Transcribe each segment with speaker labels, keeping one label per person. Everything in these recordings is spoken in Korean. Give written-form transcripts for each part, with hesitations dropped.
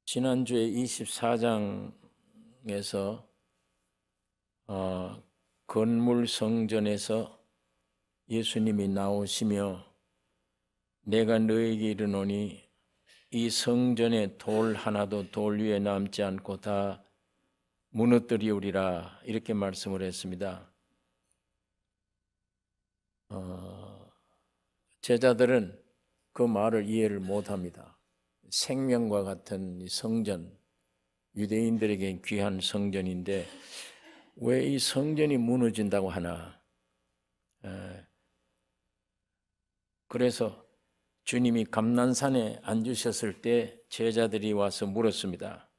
Speaker 1: 지난주에 24장에서 건물 성전에서 예수님이 나오시며 내가 너에게 이르노니 이 성전에 돌 하나도 돌 위에 남지 않고 다 무너뜨리우리라 이렇게 말씀을 했습니다. 제자들은 그 말을 이해를 못합니다. 생명과 같은 이 성전, 유대인들에게 귀한 성전인데 왜 이 성전이 무너진다고 하나? 그래서 주님이 감난산에 앉으셨을 때 제자들이 와서 물었습니다.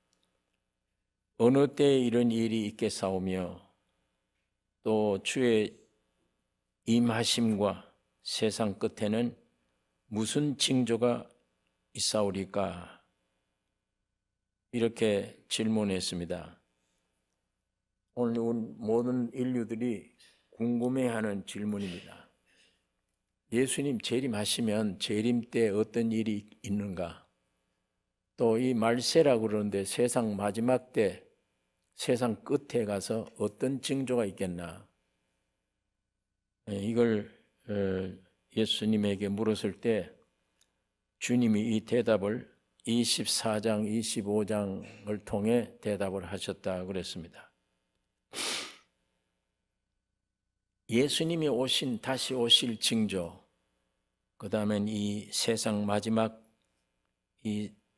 Speaker 1: 어느 때에 이런 일이 있겠사오며 또 주의 임하심과 세상 끝에는 무슨 징조가 있사오리까? 이렇게 질문했습니다. 오늘 모든 인류들이 궁금해하는 질문입니다. 예수님 재림하시면 재림 때 어떤 일이 있는가? 또 이 말세라고 그러는데 세상 마지막 때 세상 끝에 가서 어떤 징조가 있겠나? 이걸 예수님에게 물었을 때 주님이 이 대답을 24장, 25장을 통해 대답을 하셨다 그랬습니다. 예수님이 다시 오실 징조, 그 다음엔 이 세상 마지막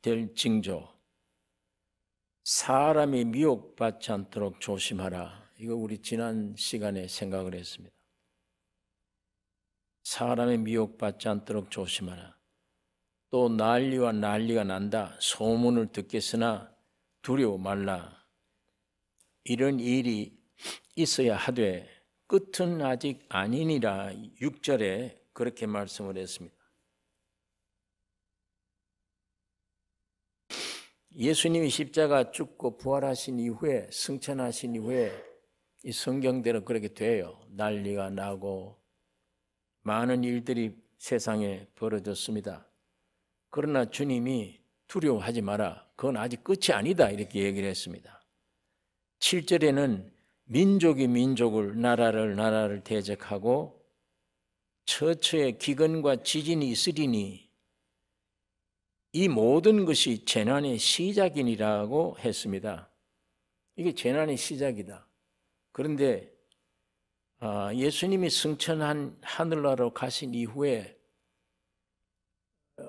Speaker 1: 될 징조, 사람이 미혹받지 않도록 조심하라. 이거 우리 지난 시간에 생각을 했습니다. 사람의 미혹받지 않도록 조심하라. 또 난리와 난리가 난다. 소문을 듣겠으나 두려워 말라. 이런 일이 있어야 하되 끝은 아직 아니니라. 6절에 그렇게 말씀을 했습니다. 예수님이 십자가 죽고 부활하신 이후에 승천하신 이후에 이 성경대로 그렇게 돼요. 난리가 나고 많은 일들이 세상에 벌어졌습니다. 그러나 주님이 두려워하지 마라. 그건 아직 끝이 아니다. 이렇게 얘기를 했습니다. 7절에는 민족이 민족을 나라를 대적하고 처처에 기근과 지진이 있으리니 이 모든 것이 재난의 시작이니라고 했습니다. 이게 재난의 시작이다. 그런데 예수님이 승천한 하늘나라로 가신 이후에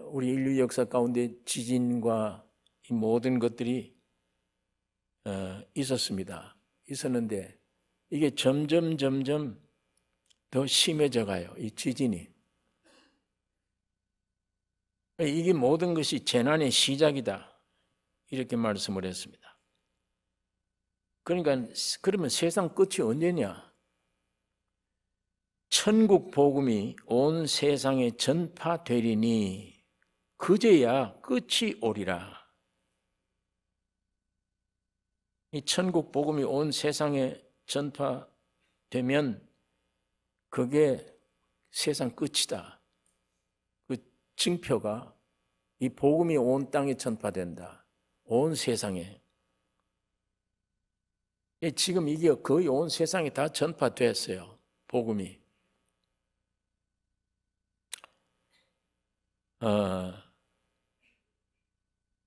Speaker 1: 우리 인류 역사 가운데 지진과 이 모든 것들이 있었는데 이게 점점 더 심해져 가요. 이 지진이. 이게 모든 것이 재난의 시작이다. 이렇게 말씀을 했습니다. 그러니까 그러면 세상 끝이 언제냐? 천국 복음이 온 세상에 전파되리니 그제야 끝이 오리라. 이 천국 복음이 온 세상에 전파되면 그게 세상 끝이다. 그 징표가 이 복음이 온 땅에 전파된다. 온 세상에. 지금 이게 거의 온 세상에 다 전파됐어요. 복음이.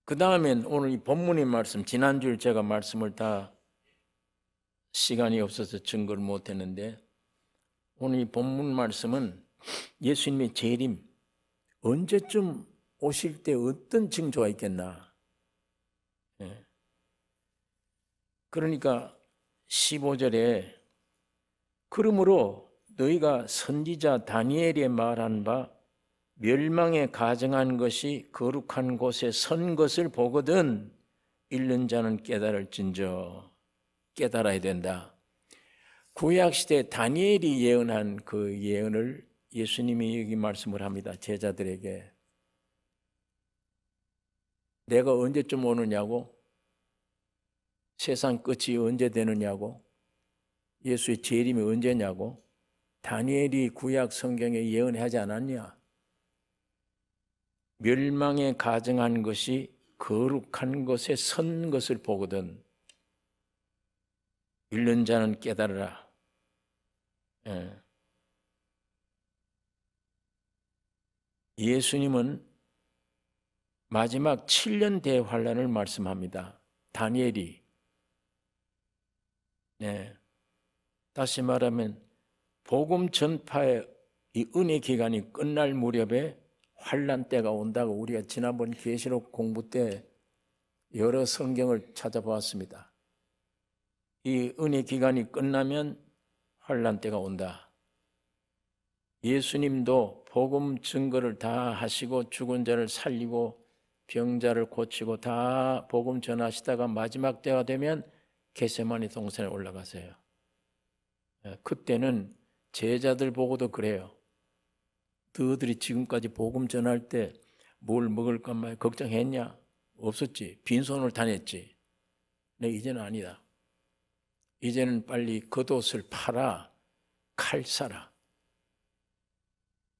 Speaker 1: 그 다음엔 오늘 이 본문의 말씀, 지난주에 제가 말씀을 다 시간이 없어서 증거를 못했는데 오늘 이 본문 말씀은 예수님의 재림, 언제쯤 오실 때 어떤 징조가 있겠나. 그러니까 15절에 그러므로 너희가 선지자 다니엘이 말한 바 멸망에 가정한 것이 거룩한 곳에 선 것을 보거든 읽는 자는 깨달을진저. 깨달아야 된다. 구약시대 다니엘이 예언한 그 예언을 예수님이 여기 말씀을 합니다. 제자들에게. 내가 언제쯤 오느냐고? 세상 끝이 언제 되느냐고? 예수의 재림이 언제냐고? 다니엘이 구약 성경에 예언하지 않았냐? 멸망에 가증한 것이 거룩한 것에 선 것을 보거든 읽는 자는 깨달으라. 예수님은 마지막 7년 대환란을 말씀합니다. 다니엘이. 다시 말하면 복음 전파의 이 은혜 기간이 끝날 무렵에 환란 때가 온다고 우리가 지난번 계시록 공부 때 여러 성경을 찾아보았습니다. 이 은혜 기간이 끝나면 환란 때가 온다. 예수님도 복음 증거를 다 하시고 죽은 자를 살리고 병자를 고치고 다 복음 전하시다가 마지막 때가 되면 겟세마네 동산에 올라가세요. 그때는 제자들 보고도 그래요. 너희들이 지금까지 복음 전할 때 뭘 먹을까 말 걱정했냐? 없었지. 빈손으로 다녔지. 근데 이제는 아니다. 이제는 빨리 겉옷을 팔아 칼 사라.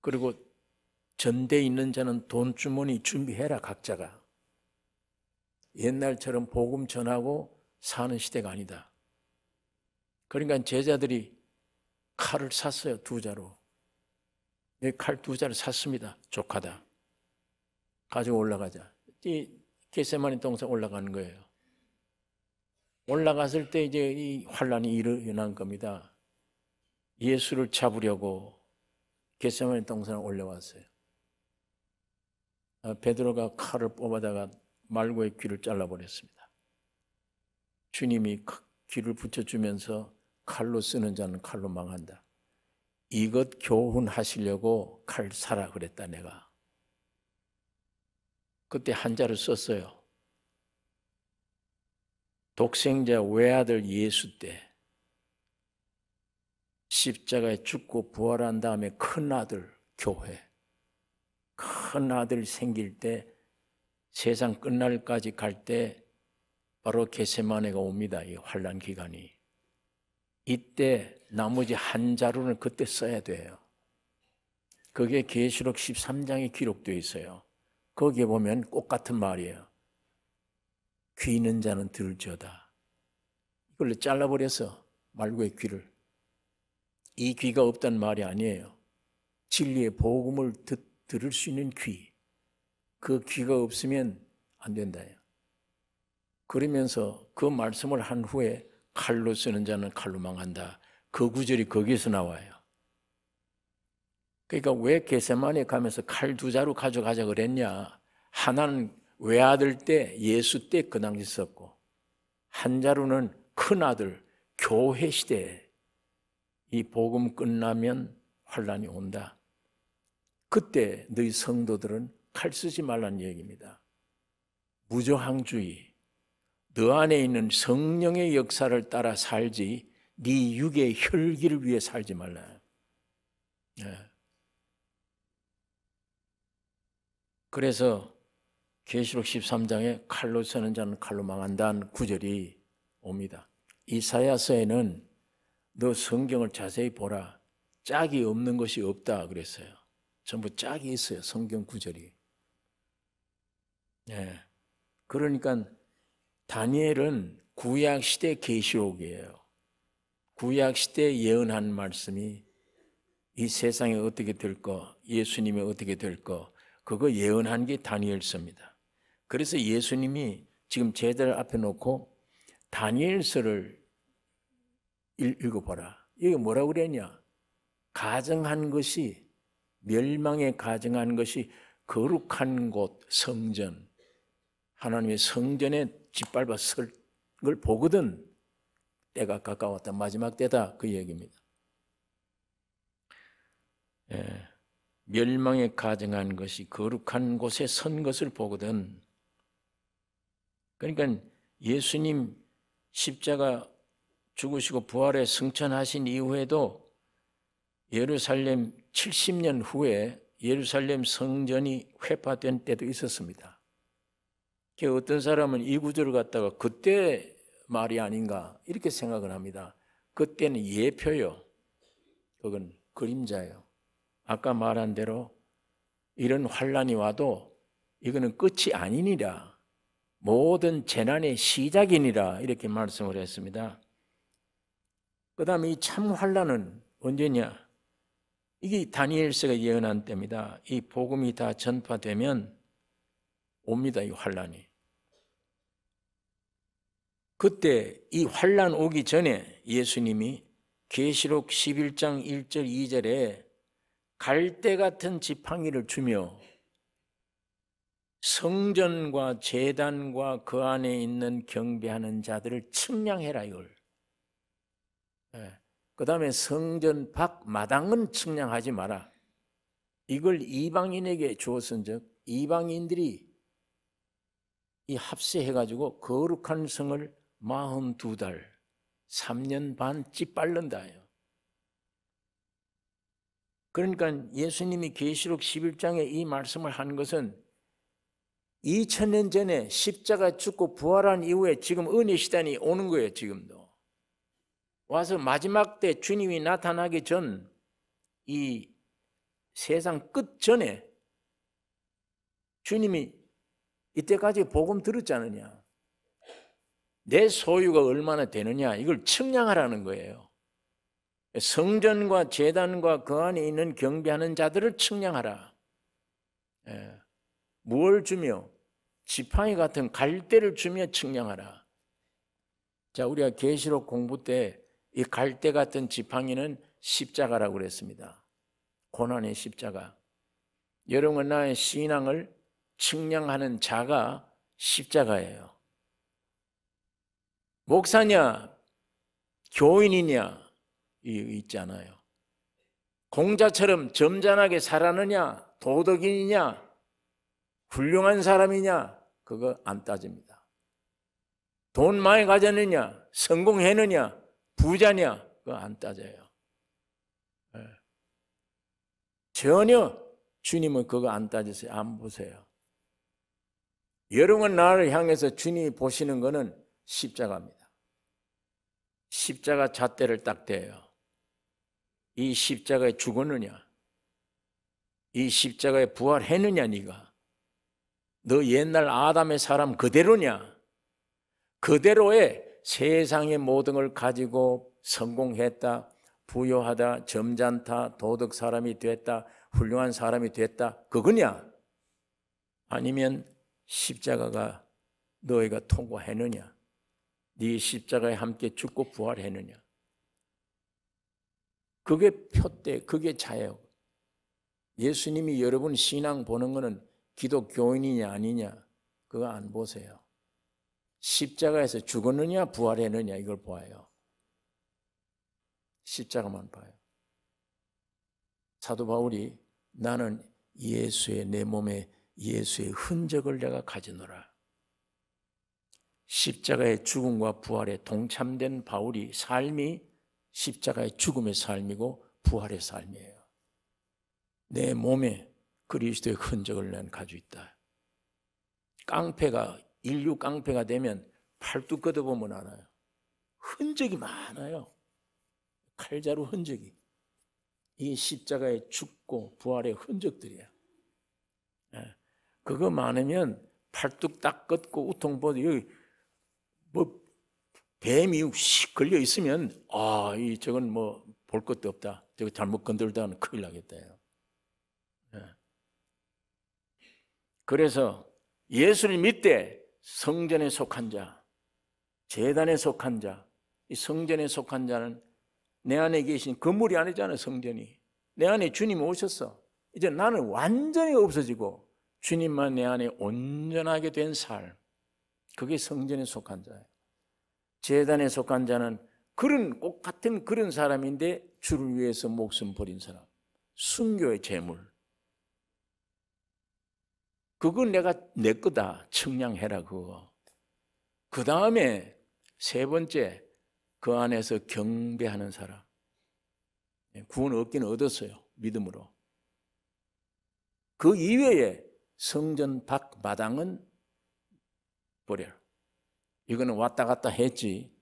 Speaker 1: 그리고 전대에 있는 자는 돈주머니 준비해라 각자가. 옛날처럼 복음 전하고 사는 시대가 아니다. 그러니까 제자들이 칼을 샀어요. 2자로. 칼 2자를 샀습니다. 족하다. 가지고 올라가자. 이 겟세마네 동산 올라가는 거예요. 올라갔을 때 이제 이 환란이 일어난 겁니다. 예수를 잡으려고 겟세마네 동산에 올라왔어요. 베드로가 칼을 뽑아다가 말고의 귀를 잘라버렸습니다. 주님이 귀를 붙여주면서 칼로 쓰는 자는 칼로 망한다. 이것 교훈하시려고 칼 사라 그랬다 내가. 그때 한자를 썼어요. 독생자 외아들 예수 때 십자가에 죽고 부활한 다음에 큰아들 교회, 큰아들 생길 때 세상 끝날까지 갈 때 바로 겟세마네가 옵니다. 이 환란 기간이. 이때 나머지 한 자루는 그때 써야 돼요. 그게 계시록 13장에 기록되어 있어요. 거기에 보면 꼭 같은 말이에요. 귀 있는 자는 들을지어다. 이걸로 잘라버려서 말고의 귀를. 이 귀가 없다는 말이 아니에요. 진리의 복음을 들을 수 있는 귀. 그 귀가 없으면 안 된다. 그러면서 그 말씀을 한 후에 칼로 쓰는 자는 칼로 망한다. 그 구절이 거기서 나와요. 그러니까 왜 겟세마네 가면서 칼 2자루 가져가자 그랬냐. 하나는 외아들 때 예수 때 그 당시 썼고 한 자루는 큰아들 교회 시대에 이 복음 끝나면 환란이 온다. 그때 너희 성도들은 칼 쓰지 말라는 얘기입니다. 무저항주의, 너 안에 있는 성령의 역사를 따라 살지 네 육의 혈기를 위해 살지 말라. 그래서 계시록 13장에 칼로 쓰는 자는 칼로 망한다는 구절이 옵니다. 이사야서에는 너 성경을 자세히 보라. 짝이 없는 것이 없다 그랬어요. 전부 짝이 있어요. 성경 구절이. 그러니까 다니엘은 구약시대 계시록이에요. 구약시대 예언한 말씀이 이 세상에 어떻게 될 거, 예수님이 어떻게 될 거, 그거 예언한 게 다니엘서입니다. 그래서 예수님이 지금 제자들 앞에 놓고 다니엘서를 읽어봐라. 이게 뭐라고 그랬냐? 가정한 것이, 멸망에 가정한 것이 거룩한 곳, 성전, 하나님의 성전에 짓밟아 설 걸 보거든. 때가 가까웠다. 마지막 때다. 그 얘기입니다. 멸망에 가정한 것이 거룩한 곳에 선 것을 보거든. 그러니까 예수님 십자가 죽으시고 부활에 승천하신 이후에도 예루살렘 70년 후에 예루살렘 성전이 회파된 때도 있었습니다. 어떤 사람은 이 구절을 갖다가 그때 말이 아닌가 이렇게 생각을 합니다. 그때는 예표요. 그건 그림자예요. 아까 말한 대로 이런 환란이 와도 이거는 끝이 아니니라. 모든 재난의 시작이니라 이렇게 말씀을 했습니다. 그 다음에 이 참 환란은 언제냐? 이게 다니엘서가 예언한 때입니다. 이 복음이 다 전파되면 옵니다. 이 환란이. 그때 이 환란 오기 전에 예수님이 계시록 11장 1절 2절에 갈대 같은 지팡이를 주며 성전과 제단과 그 안에 있는 경배하는 자들을 측량해라 이걸. 그 다음에 성전 밖 마당은 측량하지 마라. 이걸 이방인에게 주었은즉 이방인들이 이 합세해가지고 거룩한 성을 42달 3년 반 찌빨른다요. 그러니까 예수님이 계시록 11장에 이 말씀을 한 것은 2000년 전에 십자가 죽고 부활한 이후에 지금 은혜 시간이 오는 거예요. 지금도 와서 마지막 때 주님이 나타나기 전 이 세상 끝 전에 주님이 이때까지 복음 들었지 않느냐, 내 소유가 얼마나 되느냐 이걸 측량하라는 거예요. 성전과 제단과 그 안에 있는 경배하는 자들을 측량하라. 뭘 주며? 지팡이 같은 갈대를 주며 측량하라. 자, 우리가 계시록 공부 때 이 갈대 같은 지팡이는 십자가라고 그랬습니다. 고난의 십자가. 여러분, 나의 신앙을 측량하는 자가 십자가예요. 목사냐, 교인이냐 있잖아요. 공자처럼 점잖하게 살았느냐, 도덕인이냐, 훌륭한 사람이냐, 그거 안 따집니다. 돈 많이 가졌느냐, 성공했느냐, 부자냐, 그거 안 따져요. 전혀 주님은 그거 안 따지세요. 안 보세요. 여러분 나를 향해서 주님이 보시는 거는 십자가입니다. 십자가 잣대를 딱 대요. 이 십자가에 죽었느냐, 이 십자가에 부활했느냐, 네가 너 옛날 아담의 사람 그대로냐, 그대로의 세상의 모든 걸 가지고 성공했다, 부유하다, 점잖다, 도덕 사람이 됐다, 훌륭한 사람이 됐다, 그거냐? 아니면 십자가가 너희가 통과했느냐, 네 십자가에 함께 죽고 부활했느냐, 그게 표대, 그게 자예요. 예수님이 여러분 신앙 보는 거는 기독교인이냐 아니냐 그거 안 보세요. 십자가에서 죽었느냐 부활했느냐 이걸 보아요. 십자가만 봐요. 사도 바울이 나는 예수의, 내 몸에 예수의 흔적을 내가 가지노라. 십자가의 죽음과 부활에 동참된 바울이 삶이 십자가의 죽음의 삶이고 부활의 삶이에요. 내 몸에 그리스도의 흔적을 난 가지고 있다. 깡패가, 인류 깡패가 되면 팔뚝 걷어보면 알아요. 흔적이 많아요. 칼자루 흔적이. 이 십자가에 죽고 부활의 흔적들이에요. 그거 많으면 팔뚝 딱 걷고 우통보도 여기 뭐 뱀이 씩 걸려 있으면 저건 뭐 볼 것도 없다. 저거 잘못 건들다가는 큰일 나겠다. 그래서 예수를 믿되 성전에 속한 자, 제단에 속한 자, 이 성전에 속한 자는 내 안에 계신 건물이 아니잖아요. 성전이 내 안에 주님이 오셨어. 이제 나는 완전히 없어지고 주님만 내 안에 온전하게 된 삶, 그게 성전에 속한 자예요. 제단에 속한 자는 그런 꼭 같은 그런 사람인데 주를 위해서 목숨 버린 사람, 순교의 제물, 그건 내가 내 거다 측량해라. 그거. 그 다음에 세 번째, 그 안에서 경배하는 사람. 구원 얻기는 얻었어요. 믿음으로. 그 이외에 성전 밖 마당은 버려라. 이거는 왔다 갔다 했지.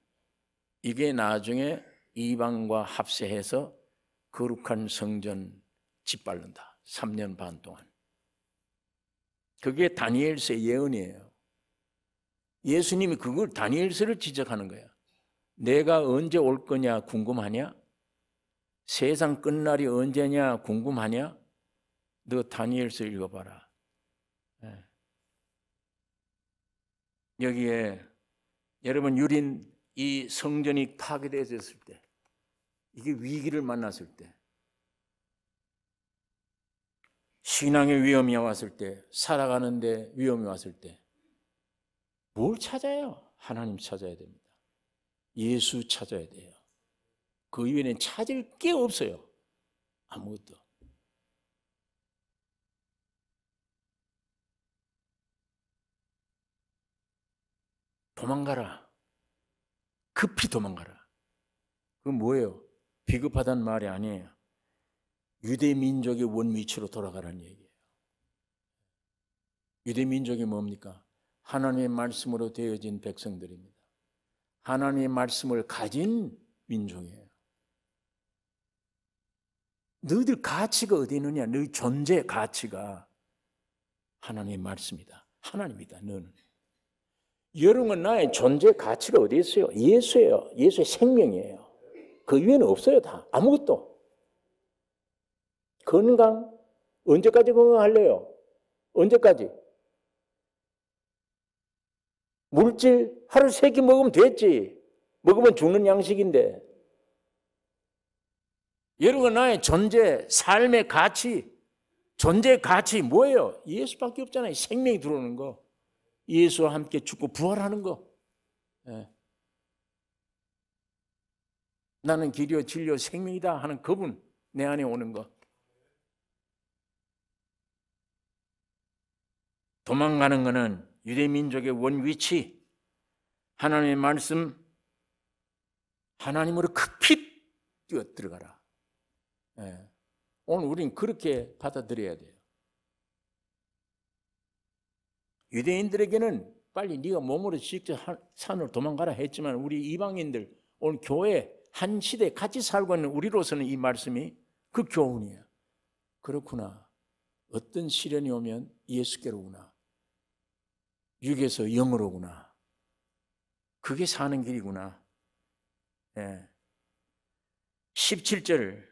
Speaker 1: 이게 나중에 이방과 합세해서 거룩한 성전 짓밟는다. 3년 반 동안. 그게 다니엘서의 예언이에요. 예수님이 그걸 다니엘서를 지적하는 거야. 내가 언제 올 거냐 궁금하냐? 세상 끝날이 언제냐 궁금하냐? 너 다니엘서 읽어봐라. 여기에 여러분 유린 이 성전이 파괴되었을 때, 이게 위기를 만났을 때, 신앙의 위험이 왔을 때, 살아가는데 위험이 왔을 때 뭘 찾아요? 하나님 찾아야 됩니다. 예수 찾아야 돼요. 그 이외에는 찾을 게 없어요. 아무것도. 도망가라. 급히 도망가라. 그건 뭐예요? 비급하다는 말이 아니에요. 유대 민족의 원위치로 돌아가라는 얘기예요. 유대 민족이 뭡니까? 하나님의 말씀으로 되어진 백성들입니다. 하나님의 말씀을 가진 민족이에요. 너희들 가치가 어디 있느냐? 너희 존재 가치가 하나님의 말씀이다. 하나님이다. 너는. 여러분, 나의 존재 가치가 어디 있어요? 예수예요. 예수의 생명이에요. 그 위에는 없어요. 다. 아무것도. 건강. 언제까지 건강할래요? 언제까지? 물질 하루 3끼 먹으면 됐지. 먹으면 죽는 양식인데. 여러분, 나의 존재, 삶의 가치, 존재의 가치 뭐예요? 예수밖에 없잖아요. 생명이 들어오는 거. 예수와 함께 죽고 부활하는 거. 예. 나는 길이요 진리요 생명이다 하는 그분 내 안에 오는 거. 도망가는 거는 유대민족의 원위치, 하나님의 말씀, 하나님으로 급히 뛰어 들어가라. 예. 오늘 우리는 그렇게 받아들여야 돼요. 유대인들에게는 빨리 네가 몸으로 직접 산으로 도망가라 했지만 우리 이방인들, 오늘 교회 한 시대에 같이 살고 있는 우리로서는 이 말씀이 그 교훈이에요. 그렇구나. 어떤 시련이 오면 예수께로 오구나. 육에서 영으로 오구나. 그게 사는 길이구나. 예. 17절.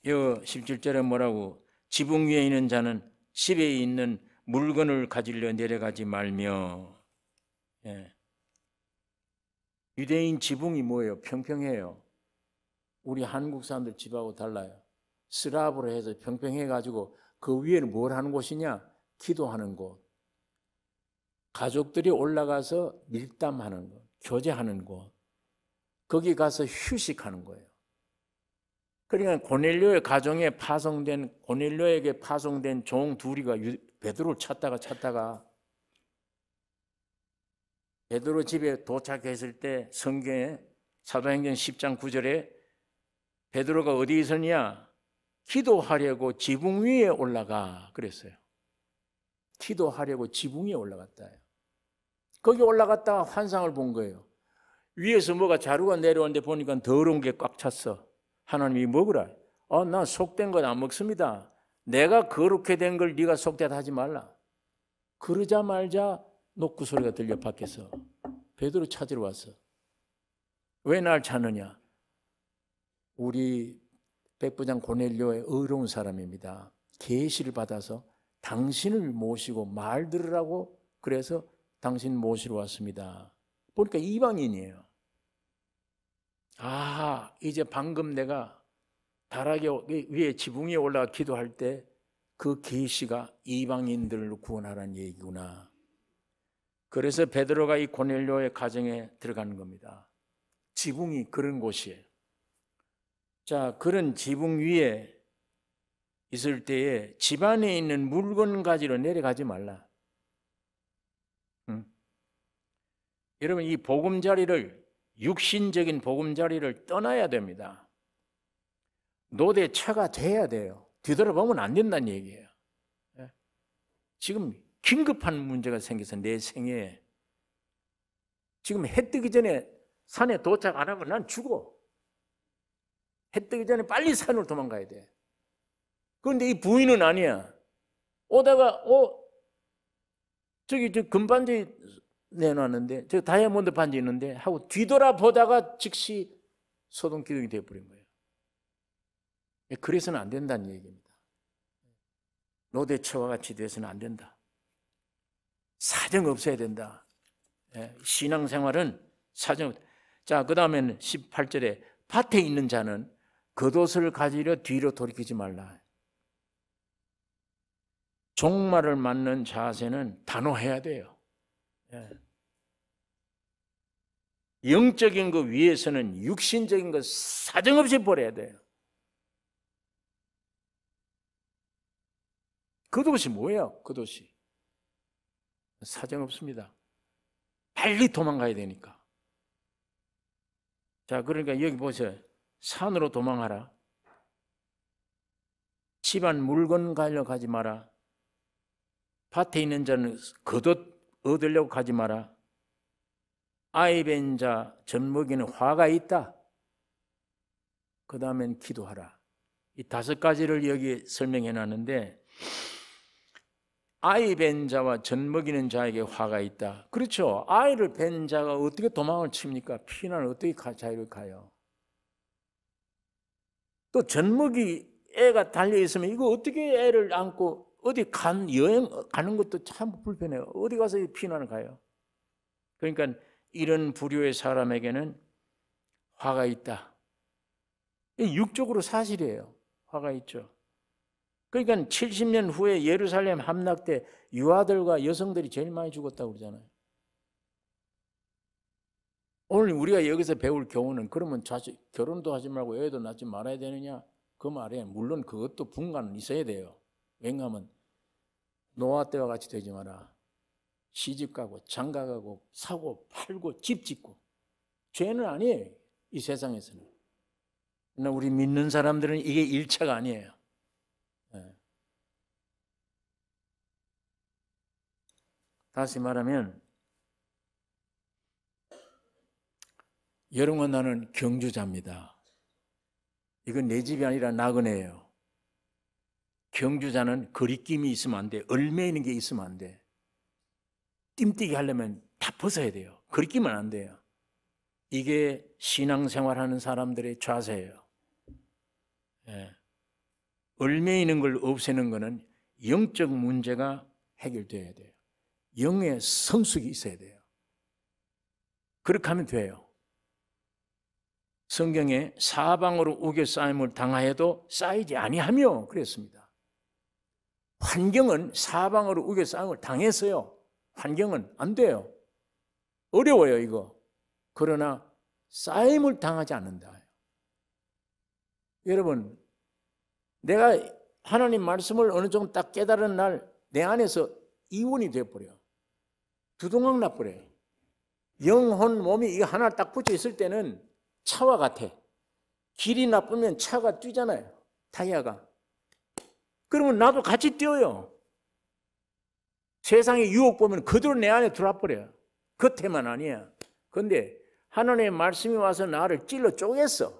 Speaker 1: 이 17절에 뭐라고? 지붕 위에 있는 자는 집에 있는 물건을 가지려 내려가지 말며. 예. 유대인 지붕이 뭐예요? 평평해요. 우리 한국 사람들 집하고 달라요. 슬랍으로 해서 평평해가지고 그 위에는 뭘 하는 곳이냐? 기도하는 곳. 가족들이 올라가서 밀담하는 곳, 교제하는 곳. 거기 가서 휴식하는 거예요. 그러니까 고넬료의 가정에 파송된, 고넬료에게 파송된 종 둘이가 베드로를 찾다가 베드로 집에 도착했을 때 성경에 사도행전 10장 9절에 베드로가 어디 있었냐? 기도하려고 지붕 위에 올라가 그랬어요. 기도하려고 지붕 위에 올라갔다. 거기 올라갔다가 환상을 본 거예요. 위에서 뭐가 자루가 내려오는데 보니까 더러운 게 꽉 찼어. 하나님이 먹으라. 나 속된 건 안 먹습니다. 내가 거룩해 된 걸 네가 속되다 하지 말라. 그러자마자 녹구 소리가 들려 밖에서. 베드로 찾으러 왔어. 왜 날 찾느냐? 우리 백부장 고넬료의 의로운 사람입니다. 계시를 받아서 당신을 모시고 말 들으라고 그래서 당신 모시러 왔습니다. 보니까 이방인이에요. 이제 방금 내가 다락에 위에 지붕 위에 올라가 기도할 때 그 계시가 이방인들을 구원하라는 얘기구나. 그래서 베드로가 이 고넬료의 가정에 들어가는 겁니다. 지붕이 그런 곳이에요. 자, 그런 지붕 위에 있을 때에 집안에 있는 물건 가지러 내려가지 말라. 여러분, 이 보금자리를, 육신적인 보금자리를 떠나야 됩니다. 노대차가 돼야 돼요. 뒤돌아보면 안 된다는 얘기예요. 지금 긴급한 문제가 생겨서 내 생애에 지금 해 뜨기 전에 산에 도착 안 하면 난 죽어. 해 뜨기 전에 빨리 산으로 도망가야 돼. 그런데 이 부인은 아니야. 오다가 저기 저 금반지 내놨는데 저 다이아몬드 반지 있는데 하고 뒤돌아보다가 즉시 소동기둥이 되어버린 거예요. 그래서는 안 된다는 얘기입니다. 노대처와 같이 돼서는 안 된다. 사정 없어야 된다. 신앙생활은 사정. 자, 그 다음에는 18절에 밭에 있는 자는 겉옷을 가지려 뒤로 돌이키지 말라. 종말을 맞는 자세는 단호해야 돼요. 영적인 것 위에서는 육신적인 것 사정없이 버려야 돼요. 겉옷이 뭐예요? 겉옷이 사정없습니다. 빨리 도망가야 되니까. 자, 그러니까 여기 보세요. 산으로 도망하라. 집안 물건 가려 가지 마라. 밭에 있는 자는 겉옷 얻으려고 가지 마라. 아이 뵌 자 젖먹이는 화가 있다. 그 다음엔 기도하라. 이 5가지를 여기 설명해 놨는데, 아이 뵌 자와 젖먹이는 자에게 화가 있다. 그렇죠. 아이를 뵌 자가 어떻게 도망을 칩니까? 피난을 어떻게 자유를 가요? 또 젖먹이 애가 달려있으면 이거 어떻게 애를 안고 어디 여행 가는 것도 참 불편해요. 어디 가서 피난을 가요? 그러니까 이런 부류의 사람에게는 화가 있다. 육적으로 사실이에요. 화가 있죠. 그러니까 70년 후에 예루살렘 함락 때 유아들과 여성들이 제일 많이 죽었다고 그러잖아요. 오늘 우리가 여기서 배울 교훈은, 그러면 결혼도 하지 말고 애도 낳지 말아야 되느냐? 그 말에 물론 그것도 분간은 있어야 돼요. 왜냐하면 노아 때와 같이 되지 마라. 시집가고 장가가고 사고 팔고 집 짓고 죄는 아니에요. 이 세상에서는. 그러나 우리 믿는 사람들은 이게 일차가 아니에요. 다시 말하면 여러분과 나는 경주자입니다. 이건 내 집이 아니라 나그네예요. 경주자는 거리낌이 있으면 안 돼. 얽매이는 게 있으면 안 돼. 띠뛰기 하려면 다 벗어야 돼요. 거리끼면 안 돼요. 이게 신앙생활하는 사람들의 자세예요. 얽매이는 걸 없애는 것은 영적 문제가 해결돼야 돼요. 영의 성숙이 있어야 돼요. 그렇게 하면 돼요. 성경에 사방으로 우겨싸임을 당하여도 쌓이지 아니하며 그랬습니다. 환경은 사방으로 우겨싸임을 당했어요. 환경은 안 돼요. 어려워요, 이거. 그러나 쌓임을 당하지 않는다. 여러분, 내가 하나님 말씀을 어느 정도 딱 깨달은 날 내 안에서 이원이 되어버려요. 두동강 나버려요. 영혼, 몸이 이거 하나 딱 붙여 있을 때는 차와 같아. 길이 나쁘면 차가 뛰잖아요. 타이어가. 그러면 나도 같이 뛰어요. 세상의 유혹 보면 그대로 내 안에 들어와 버려요. 겉에만 아니야. 그런데 하나님의 말씀이 와서 나를 찔러 쪼갰어.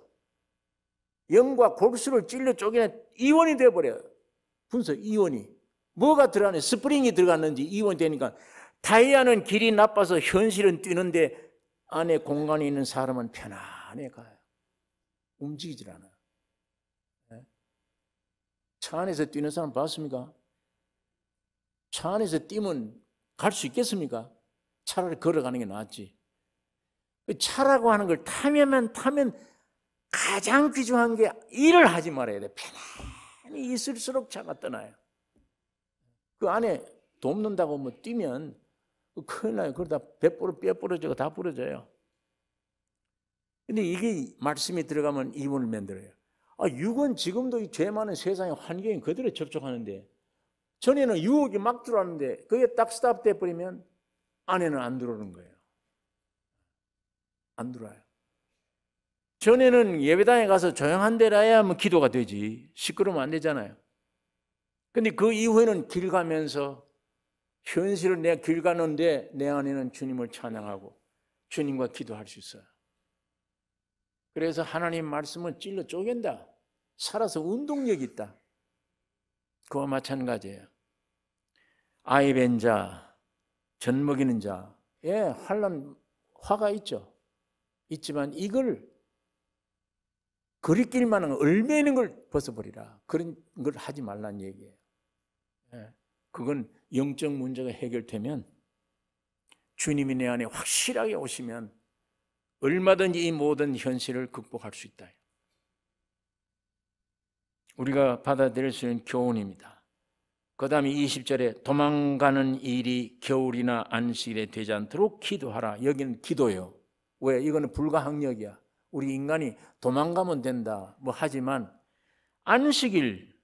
Speaker 1: 영과 골수를 찔러 쪼개는 이원이 되어버려요. 분석 이원이. 뭐가 들어가네? 스프링이 들어갔는지 이원이 되니까 타이어는 길이 나빠서 현실은 뛰는데 안에 공간이 있는 사람은 편안해 가요. 움직이질 않아요. 차 안에서 뛰는 사람 봤습니까? 차 안에서 뛰면 갈 수 있겠습니까? 차라리 걸어가는 게 낫지. 차라고 하는 걸 타면 가장 귀중한 게 일을 하지 말아야 돼. 편안히 있을수록 차가 떠나요. 그 안에 돕는다고 뭐 뛰면 큰일 나요. 그러다 뼈 부러지고 다 부러져요. 근데 이게 말씀이 들어가면 이분을 만들어요. 육은 지금도 이 죄 많은 세상의 환경에 그대로 접촉하는데, 전에는 유혹이 막 들어왔는데 그게 딱 스탑돼 버리면 안에는 안 들어오는 거예요. 안 들어와요. 전에는 예배당에 가서 조용한 데라 해야 뭐 기도가 되지. 시끄러우면 안 되잖아요. 근데 그 이후에는 길 가면서 현실을 내가 길 가는데 내 안에는 주님을 찬양하고 주님과 기도할 수 있어요. 그래서 하나님 말씀은 찔러 쪼갠다. 살아서 운동력이 있다. 그와 마찬가지예요. 아이 뵌 자, 젖 먹이는 자의 환난 화가 있죠. 있지만 이걸 그리낄 만한 얼매는 걸 벗어버리라. 그런 걸 하지 말라는 얘기예요. 그건 영적 문제가 해결되면 주님이 내 안에 확실하게 오시면 얼마든지 이 모든 현실을 극복할 수 있다. 우리가 받아들일 수 있는 교훈입니다. 그 다음에 20절에 도망가는 일이 겨울이나 안식일에 되지 않도록 기도하라. 여기는 기도예요. 왜? 이거는 불가항력이야. 우리 인간이 도망가면 된다 뭐 하지만 안식일,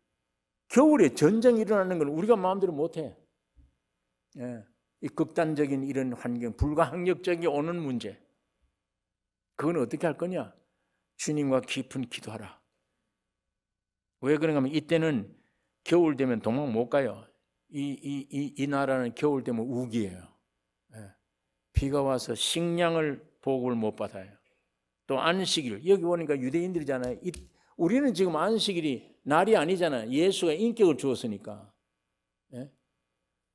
Speaker 1: 겨울에 전쟁이 일어나는 걸 우리가 마음대로 못해. 이 극단적인 이런 환경, 불가항력적이 오는 문제, 그건 어떻게 할 거냐? 주님과 깊은 기도하라. 왜 그런가 하면 이때는 겨울 되면 도망 못 가요. 이 나라는 겨울 되면 우기예요. 비가 와서 식량을 보급을 못 받아요. 또 안식일, 여기 보니까 유대인들이잖아요. 우리는 지금 안식일이 날이 아니잖아요. 예수가 인격을 주었으니까.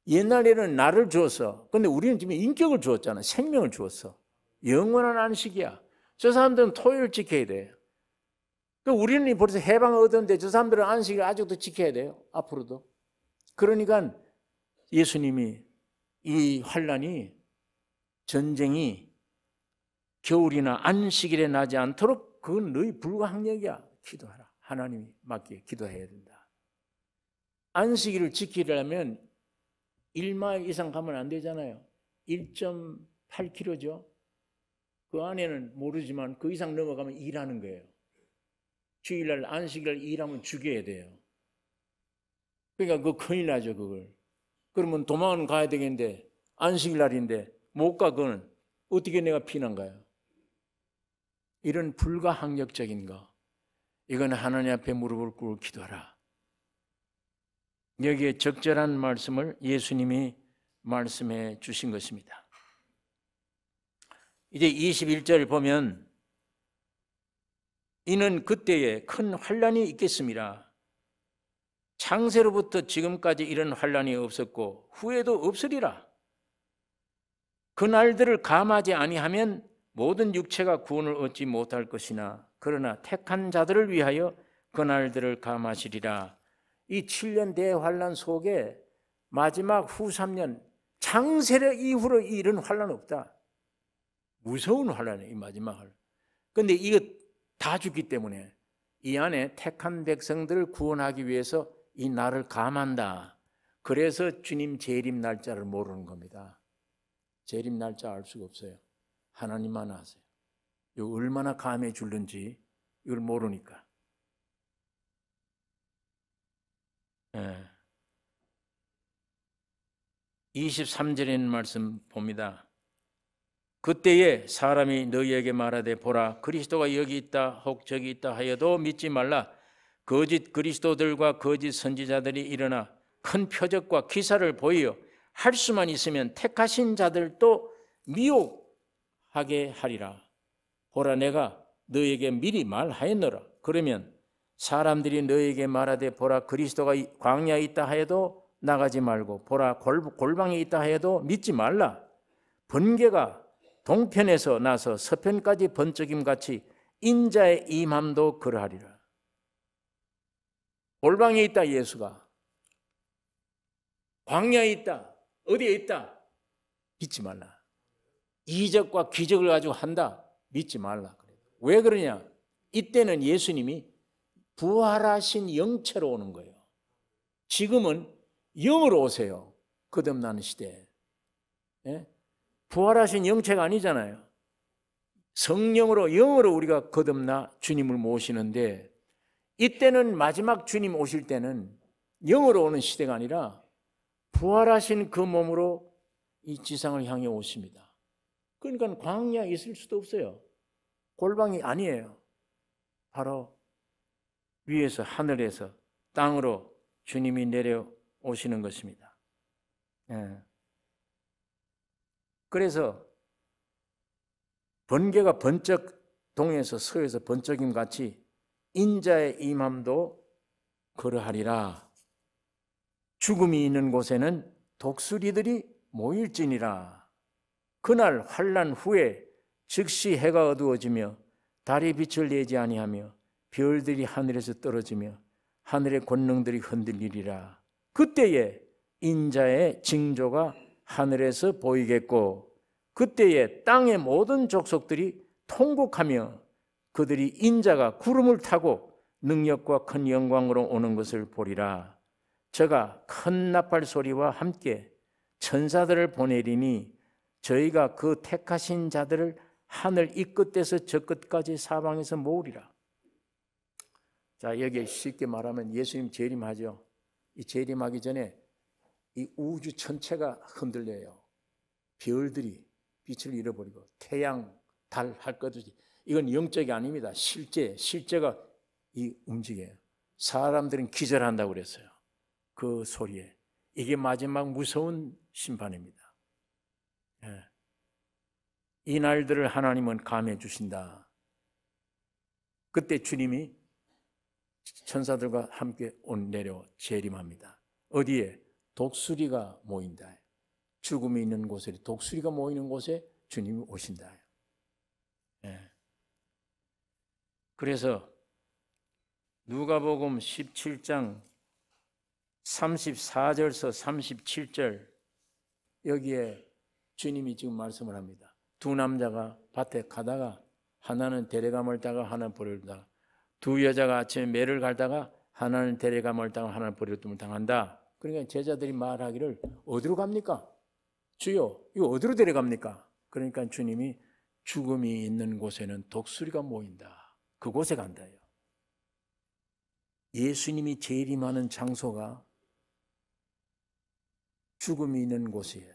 Speaker 1: 옛날에는 날을 주었어. 근데 우리는 지금 인격을 주었잖아. 생명을 주었어. 영원한 안식이야. 저 사람들은 토요일 지켜야 돼요. 우리는 벌써 해방을 얻었는데 저 사람들은 안식을 아직도 지켜야 돼요. 앞으로도. 그러니까 예수님이 이 환난이, 전쟁이 겨울이나 안식일에 나지 않도록 그건 너희 불가항력이야. 기도하라. 하나님이 맡기에 기도해야 된다. 안식일을 지키려면 1마일 이상 가면 안 되잖아요. 1.8km죠. 그 안에는 모르지만 그 이상 넘어가면 일하는 거예요. 주일날 안식일날 일하면 죽여야 돼요. 그러니까 그거 큰일 나죠. 그걸. 그러면 도망은 가야 되겠는데 안식일날인데 못 가. 그건 어떻게 내가 피난 가요? 이런 불가항력적인 거, 이건 하나님 앞에 무릎을 꿇고 기도하라. 여기에 적절한 말씀을 예수님이 말씀해 주신 것입니다. 이제 21절 보면 이는 그때에 큰 환난이 있겠습니다. 창세로부터 지금까지 이런 환난이 없었고 후에도 없으리라. 그 날들을 감하지 아니하면 모든 육체가 구원을 얻지 못할 것이나 그러나 택한 자들을 위하여 그 날들을 감하시리라. 이 7년 대환난 속에 마지막 후 3년 창세력 이후로 이런 환난 없다. 무서운 환난이에요. 이 마지막 환난. 그런데 이거 다 죽기 때문에 이 안에 택한 백성들을 구원하기 위해서 이 날을 감한다. 그래서 주님 재림 날짜를 모르는 겁니다. 재림 날짜 알 수가 없어요. 하나님만 아세요. 이거 얼마나 감해 줄는지 이걸 모르니까. 23절에 있는 말씀 봅니다. 그때에 사람이 너희에게 말하되 보라 그리스도가 여기 있다 혹 저기 있다 하여도 믿지 말라. 거짓 그리스도들과 거짓 선지자들이 일어나 큰 표적과 기사를 보이어 할 수만 있으면 택하신 자들도 미혹하게 하리라. 보라 내가 너희에게 미리 말하였노라. 그러면 사람들이 너희에게 말하되 보라 그리스도가 광야에 있다 하여도 나가지 말고 보라 골방에 있다 하여도 믿지 말라. 번개가 동편에서 나서 서편까지 번쩍임같이 인자의 임함도 그러하리라. 골방에 있다 예수가. 광야에 있다. 어디에 있다. 믿지 말라. 이적과 기적을 가지고 한다. 믿지 말라. 왜 그러냐. 이때는 예수님이 부활하신 영체로 오는 거예요. 지금은 영으로 오세요. 거듭나는 시대에. 부활하신 영체가 아니잖아요. 성령으로 영으로 우리가 거듭나 주님을 모시는데 이때는 마지막 주님 오실 때는 영으로 오는 시대가 아니라 부활하신 그 몸으로 이 지상을 향해 오십니다. 그러니까 광야에 있을 수도 없어요. 골방이 아니에요. 바로 위에서 하늘에서 땅으로 주님이 내려오시는 것입니다. 그래서 번개가 번쩍 동에서 서에서 번쩍임 같이 인자의 임함도 그러하리라. 죽음이 있는 곳에는 독수리들이 모일지니라. 그날 환난 후에 즉시 해가 어두워지며 달이 빛을 내지 아니하며 별들이 하늘에서 떨어지며 하늘의 권능들이 흔들리리라. 그때에 인자의 징조가 하늘에서 보이겠고 그때에 땅의 모든 족속들이 통곡하며 그들이 인자가 구름을 타고 능력과 큰 영광으로 오는 것을 보리라. 저가 큰 나팔 소리와 함께 천사들을 보내리니 저희가 그 택하신 자들을 하늘 이 끝에서 저 끝까지 사방에서 모으리라. 자, 여기 쉽게 말하면 예수님 재림하죠. 이 재림하기 전에 이 우주 전체가 흔들려요. 별들이 빛을 잃어버리고 태양, 달 할 것 없이. 이건 영적이 아닙니다. 실제가 이 움직여요. 사람들은 기절한다고 그랬어요. 그 소리에. 이게 마지막 무서운 심판입니다. 예. 이 날들을 하나님은 감해 주신다. 그때 주님이 천사들과 함께 내려 재림합니다. 어디에? 독수리가 모인다. 죽음이 있는 곳에, 독수리가 모이는 곳에 주님이 오신다. 예. 그래서 누가복음 17장 34절서 37절 여기에 주님이 지금 말씀을 합니다. 두 남자가 밭에 가다가 하나는 데려가 멀다가 하나는 버려두다가 두 여자가 아침에 매를 갈다가 하나는 데려가 멀다가 하나는 버려둠을 당한다. 그러니까 제자들이 말하기를 어디로 갑니까? 주여, 이거 어디로 데려갑니까? 그러니까 주님이 죽음이 있는 곳에는 독수리가 모인다. 그곳에 간다요. 예수님이 재림하는 장소가 죽음이 있는 곳이에요.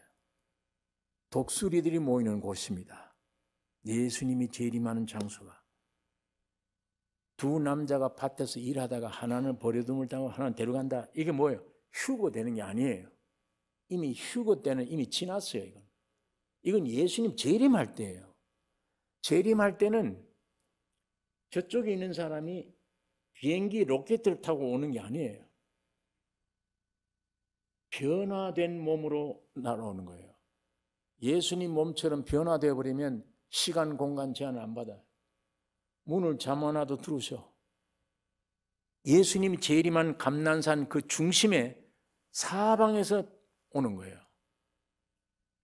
Speaker 1: 독수리들이 모이는 곳입니다. 예수님이 재림하는 장소가. 두 남자가 밭에서 일하다가 하나는 버려둠을 당하고 하나는 데려간다. 이게 뭐예요? 휴거되는 게 아니에요. 이미 휴거 때는 이미 지났어요. 이건 예수님 재림할 때예요. 재림할 때는 저쪽에 있는 사람이 비행기 로켓을 타고 오는 게 아니에요. 변화된 몸으로 날아오는 거예요. 예수님 몸처럼 변화되어 버리면 시간 공간 제한을 안 받아요. 문을 잠 하나도 들으셔. 예수님이 재림한 감난산 그 중심에 사방에서 오는 거예요.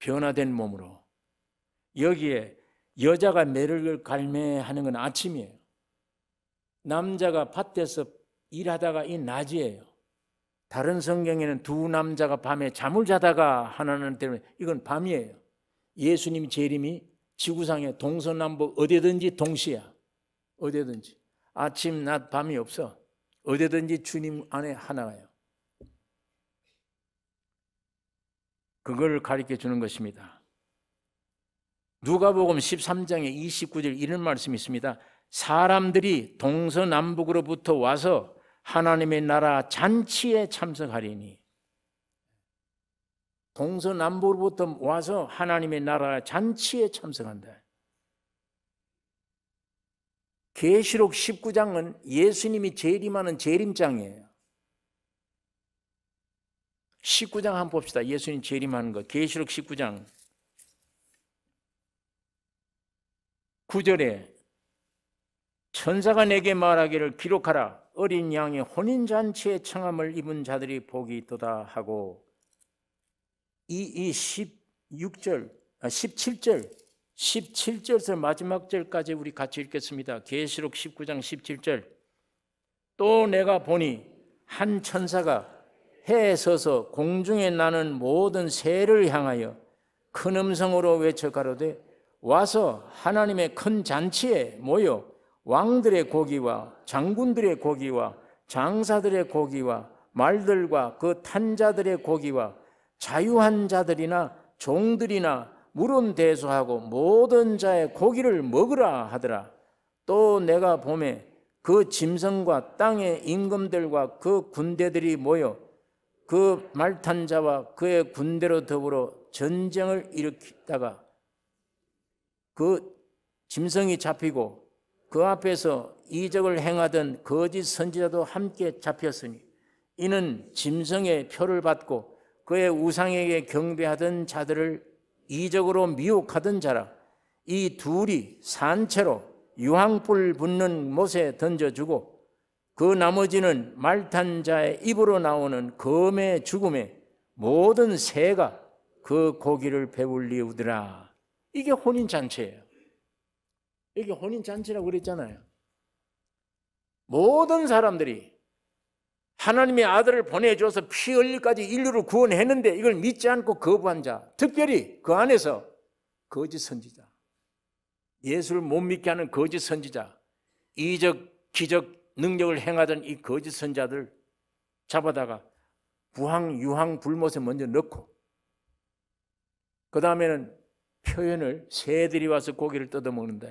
Speaker 1: 변화된 몸으로. 여기에 여자가 매를 갈매하는 건 아침이에요. 남자가 밭에서 일하다가 이 낮이에요. 다른 성경에는 두 남자가 밤에 잠을 자다가 하나는 때문에 이건 밤이에요. 예수님 재림이 지구상의 동서남북 어디든지 동시야. 어디든지. 아침, 낮, 밤이 없어. 어디든지 주님 안에 하나예요. 그걸 가르쳐 주는 것입니다. 누가복음 13장에 29절 이런 말씀이 있습니다. 사람들이 동서남북으로부터 와서 하나님의 나라 잔치에 참석하리니. 동서남북으로부터 와서 하나님의 나라 잔치에 참석한다. 계시록 19장은 예수님이 재림하는 재림장이에요. 19장 한번 봅시다. 예수님 재림하는 거. 계시록 19장 9절에 천사가 내게 말하기를 기록하라. 어린 양의 혼인잔치에 청함을 입은 자들이 복이 있도다 하고 이 17절에서 마지막 절까지 우리 같이 읽겠습니다. 계시록 19장 17절. 또 내가 보니 한 천사가 해에 서서 공중에 나는 모든 새를 향하여 큰 음성으로 외쳐 가로되 와서 하나님의 큰 잔치에 모여 왕들의 고기와 장군들의 고기와 장사들의 고기와 말들과 그 탄 자들의 고기와 자유한 자들이나 종들이나 물은 대소하고 모든 자의 고기를 먹으라 하더라. 또 내가 보매 그 짐승과 땅의 임금들과 그 군대들이 모여 그 말탄 자와 그의 군대로 더불어 전쟁을 일으키다가 그 짐승이 잡히고 그 앞에서 이적을 행하던 거짓 선지자도 함께 잡혔으니 이는 짐승의 표를 받고 그의 우상에게 경배하던 자들을 이적으로 미혹하던 자라. 이 둘이 산채로 유황불 붙는 못에 던져주고 그 나머지는 말탄 자의 입으로 나오는 검의 죽음에 모든 새가 그 고기를 배불리우더라. 이게 혼인잔치예요. 이게 혼인잔치라고 그랬잖아요. 모든 사람들이 하나님의 아들을 보내줘서 피 흘릴까지 인류를 구원했는데 이걸 믿지 않고 거부한 자, 특별히 그 안에서 거짓 선지자, 예수를 못 믿게 하는 거짓 선지자, 이적, 기적, 능력을 행하던 이 거짓 선지자들 잡아다가 부항, 유황, 불못에 먼저 넣고 그 다음에는 표현을 새들이 와서 고기를 뜯어먹는다.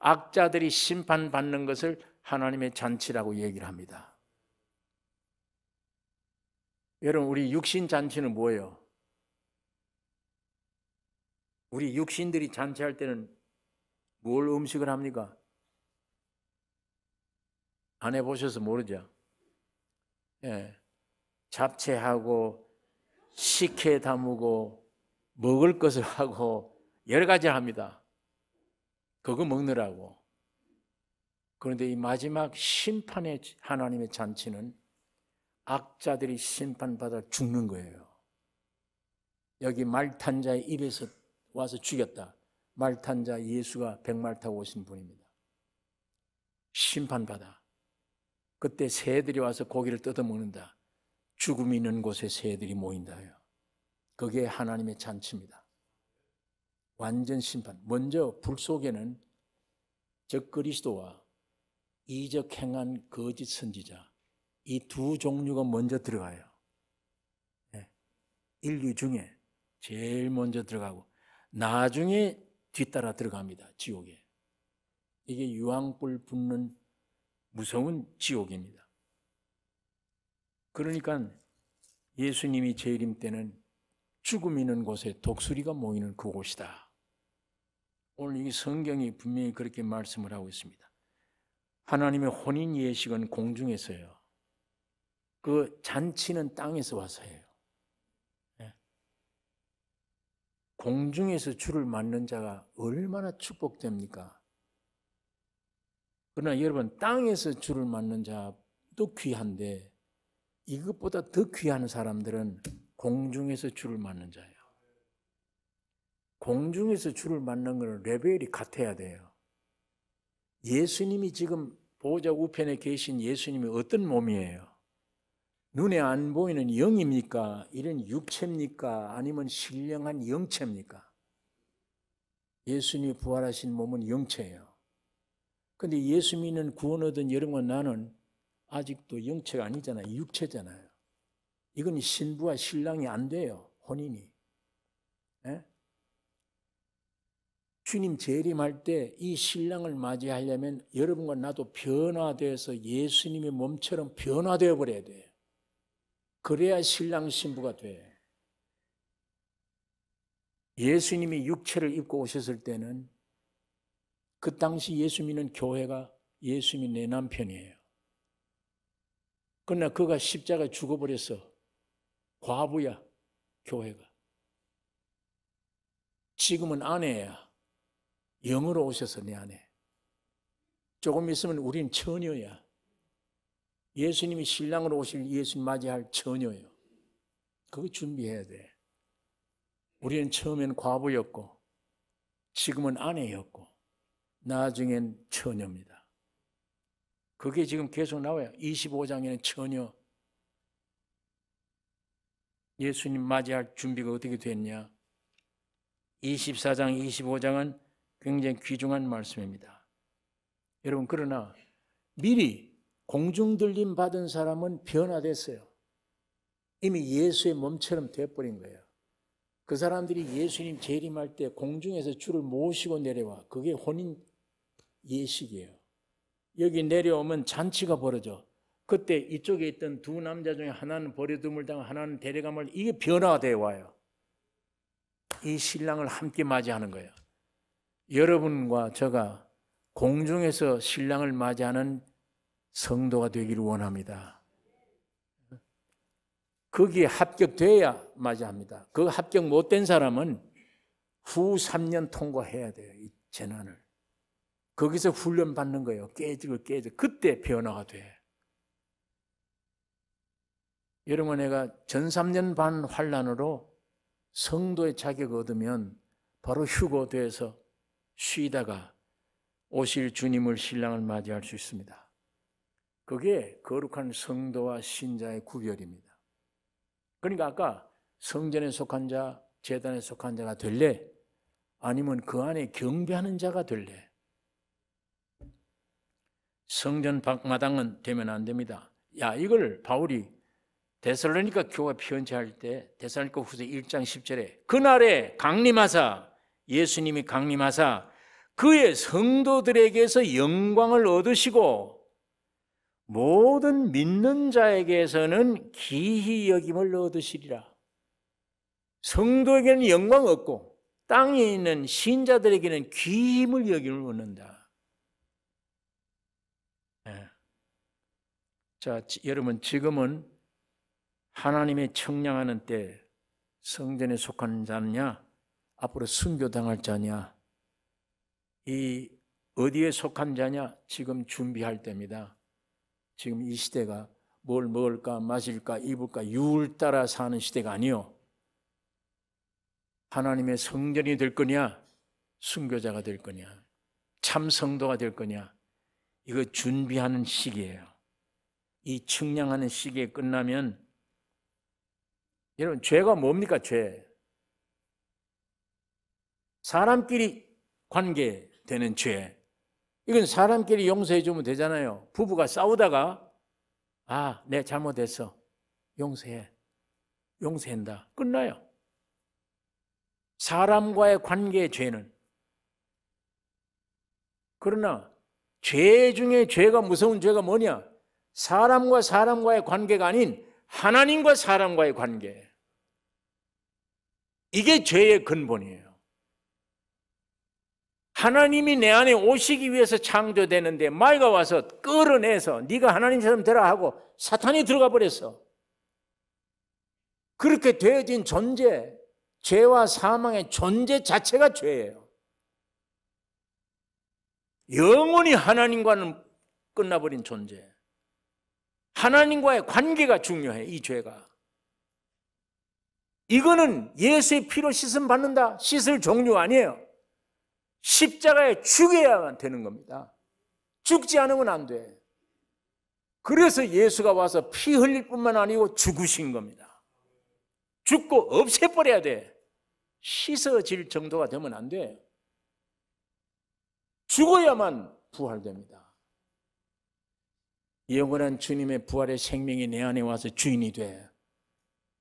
Speaker 1: 악자들이 심판받는 것을 하나님의 잔치라고 얘기를 합니다. 여러분, 우리 육신 잔치는 뭐예요? 우리 육신들이 잔치할 때는 뭘 음식을 합니까? 안 해보셔서 모르죠? 예. 잡채하고 식혜 담으고 먹을 것을 하고 여러 가지 합니다. 그거 먹느라고. 그런데 이 마지막 심판의 하나님의 잔치는 악자들이 심판받아 죽는 거예요. 여기 말탄 자의 입에서 와서 죽였다. 말탄 자 예수가 백말 타고 오신 분입니다. 심판받아. 그때 새들이 와서 고기를 뜯어먹는다. 죽음이 있는 곳에 새들이 모인다요. 그게 하나님의 잔치입니다. 완전 심판. 먼저 불 속에는 적그리스도와 이적 행한 거짓 선지자, 이 두 종류가 먼저 들어가요. 네. 인류 중에 제일 먼저 들어가고 나중에 뒤따라 들어갑니다. 지옥에. 이게 유황불 붙는 무서운 지옥입니다. 그러니까 예수님이 재림 때는 죽음 있는 곳에 독수리가 모이는 그곳이다. 오늘 이 성경이 분명히 그렇게 말씀을 하고 있습니다. 하나님의 혼인 예식은 공중에서요. 그 잔치는 땅에서 와서 해요. 공중에서 주를 맞는 자가 얼마나 축복됩니까? 그러나 여러분, 땅에서 주를 맞는 자도 귀한데 이것보다 더 귀한 사람들은 공중에서 주를 맞는 자예요. 공중에서 주를 맞는 것은 레벨이 같아야 돼요. 예수님이 지금 보호자 우편에 계신 예수님이 어떤 몸이에요? 눈에 안 보이는 영입니까? 이런 육체입니까? 아니면 신령한 영체입니까? 예수님이 부활하신 몸은 영체예요. 그런데 예수 믿는 구원 얻은 여러분과 나는 아직도 영체가 아니잖아요. 육체잖아요. 이건 신부와 신랑이 안 돼요. 혼인이. 에? 주님 재림할 때 이 신랑을 맞이하려면 여러분과 나도 변화되어서 예수님의 몸처럼 변화되어 버려야 돼요. 그래야 신랑 신부가 돼. 예수님이 육체를 입고 오셨을 때는 그 당시 예수 믿는 교회가 예수님이 내 남편이에요. 그러나 그가 십자가에 죽어버렸어. 과부야, 교회가. 지금은 아내야. 영으로 오셔서 내 안에. 조금 있으면 우린 처녀야. 예수님이 신랑으로 오실 예수님 맞이할 처녀예요. 그거 준비해야 돼. 우리는 처음엔 과부였고 지금은 아내였고 나중엔 처녀입니다. 그게 지금 계속 나와요. 25장에는 처녀. 예수님 맞이할 준비가 어떻게 됐냐. 24장, 25장은 굉장히 귀중한 말씀입니다. 여러분, 그러나 미리 공중들림 받은 사람은 변화됐어요. 이미 예수의 몸처럼 돼버린 거예요. 그 사람들이 예수님 재림할 때 공중에서 주를 모시고 내려와. 그게 혼인 예식이에요. 여기 내려오면 잔치가 벌어져. 그때 이쪽에 있던 두 남자 중에 하나는 버려둠을 당하고 하나는 데려감을, 이게 변화가 되어 와요. 이 신랑을 함께 맞이하는 거예요. 여러분과 저가 공중에서 신랑을 맞이하는 성도가 되기를 원합니다. 거기에 합격돼야 맞이합니다. 그 합격 못된 사람은 후 3년 통과해야 돼요. 이 재난을. 거기서 훈련 받는 거예요. 깨지고 그때 변화가 돼. 여러분, 내가 전 3년 반 환난으로 성도의 자격을 얻으면 바로 휴거돼서 쉬다가 오실 주님을 신랑을 맞이할 수 있습니다. 그게 거룩한 성도와 신자의 구별입니다. 그러니까 아까 성전에 속한 자, 제단에 속한 자가 될래? 아니면 그 안에 경배하는 자가 될래? 성전 밖마당은 되면 안 됩니다. 이걸 바울이 데살로니가 교회 편지할 때 데살로니가 후서 1장 10절에 그날에 강림하사, 예수님이 강림하사 그의 성도들에게서 영광을 얻으시고 모든 믿는 자에게서는 기히 여김을 얻으시리라. 성도에게는 영광 얻고 땅에 있는 신자들에게는 귀힘을 여김을 얻는다. 자, 여러분, 지금은 하나님의 청량하는 때 성전에 속한 자냐, 앞으로 순교당할 자냐, 이 어디에 속한 자냐, 지금 준비할 때입니다. 지금 이 시대가 뭘 먹을까 마실까 입을까 유을 따라 사는 시대가 아니요, 하나님의 성전이 될 거냐, 순교자가 될 거냐, 참 성도가 될 거냐, 이거 준비하는 시기예요. 이 측량하는 시기에 끝나면, 여러분, 죄가 뭡니까? 죄. 사람끼리 관계되는 죄. 이건 사람끼리 용서해 주면 되잖아요. 부부가 싸우다가 내 잘못했어, 용서해, 용서한다, 끝나요. 사람과의 관계의 죄는. 그러나 죄 중에 죄가 무서운 죄가 뭐냐? 사람과 사람과의 관계가 아닌 하나님과 사람과의 관계. 이게 죄의 근본이에요. 하나님이 내 안에 오시기 위해서 창조되는데 마귀가 와서 끌어내서 네가 하나님처럼 되라 하고 사탄이 들어가 버렸어. 그렇게 되어진 존재, 죄와 사망의 존재 자체가 죄예요. 영원히 하나님과는 끝나버린 존재. 하나님과의 관계가 중요해, 이 죄가. 이거는 예수의 피로 씻음 받는다, 씻을 종류 아니에요. 십자가에 죽여야만 되는 겁니다. 죽지 않으면 안 돼. 그래서 예수가 와서 피 흘릴 뿐만 아니고 죽으신 겁니다. 죽고 없애버려야 돼. 씻어질 정도가 되면 안 돼. 죽어야만 부활됩니다. 영원한 주님의 부활의 생명이 내 안에 와서 주인이 돼.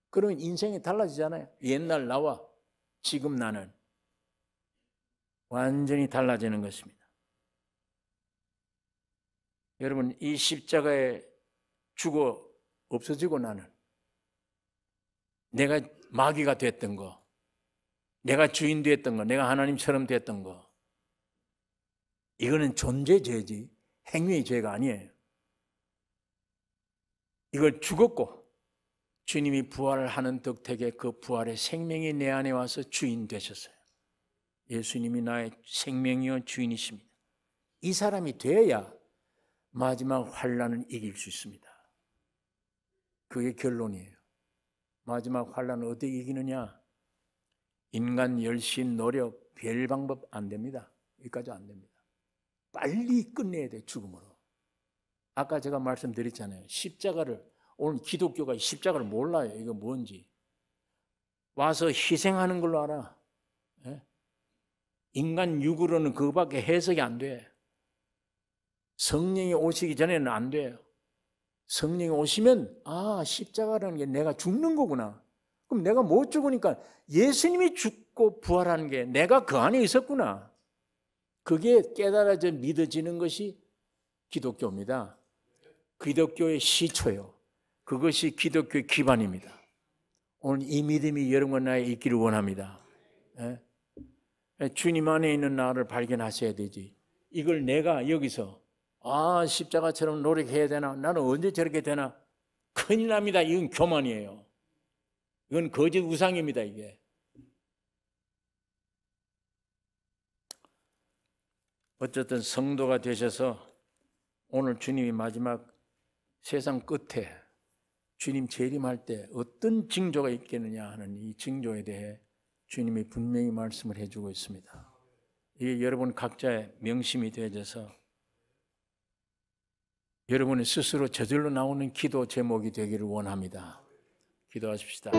Speaker 1: 그러면 인생이 달라지잖아요. 옛날 나와 지금 나는 완전히 달라지는 것입니다. 여러분, 이 십자가에 죽어 없어지고 나는 내가 마귀가 됐던 거, 내가 주인 됐던 거, 내가 하나님처럼 됐던 거, 이거는 존재죄지 행위의 죄가 아니에요. 이걸 죽었고 주님이 부활을 하는 덕택에 그 부활의 생명이 내 안에 와서 주인 되셨어요. 예수님이 나의 생명이요 주인이십니다. 이 사람이 돼야 마지막 환난을 이길 수 있습니다. 그게 결론이에요. 마지막 환난을 어떻게 이기느냐? 인간 열심, 노력, 별 방법 안 됩니다. 여기까지 안 됩니다. 빨리 끝내야 돼, 죽음으로. 아까 제가 말씀드렸잖아요. 십자가를, 오늘 기독교가 십자가를 몰라요. 이거 뭔지. 와서 희생하는 걸로 알아. 예? 인간 육으로는 그거밖에 해석이 안 돼. 성령이 오시기 전에는 안 돼요. 성령이 오시면 십자가라는 게 내가 죽는 거구나. 그럼 내가 못 죽으니까 예수님이 죽고 부활하는 게 내가 그 안에 있었구나. 그게 깨달아져 믿어지는 것이 기독교입니다. 기독교의 시초요. 그것이 기독교의 기반입니다. 오늘 이 믿음이 여러분 나에 있기를 원합니다. 주님 안에 있는 나를 발견하셔야 되지. 이걸 내가 여기서 십자가처럼 노력해야 되나? 나는 언제 저렇게 되나? 큰일 납니다. 이건 교만이에요. 이건 거짓 우상입니다. 이게. 어쨌든 성도가 되셔서 오늘 주님이 마지막 세상 끝에 주님 재림할 때 어떤 징조가 있겠느냐 하는 이 징조에 대해 주님이 분명히 말씀을 해주고 있습니다. 이게 여러분 각자의 명심이 되어져서 여러분이 스스로 저절로 나오는 기도 제목이 되기를 원합니다. 기도하십시다.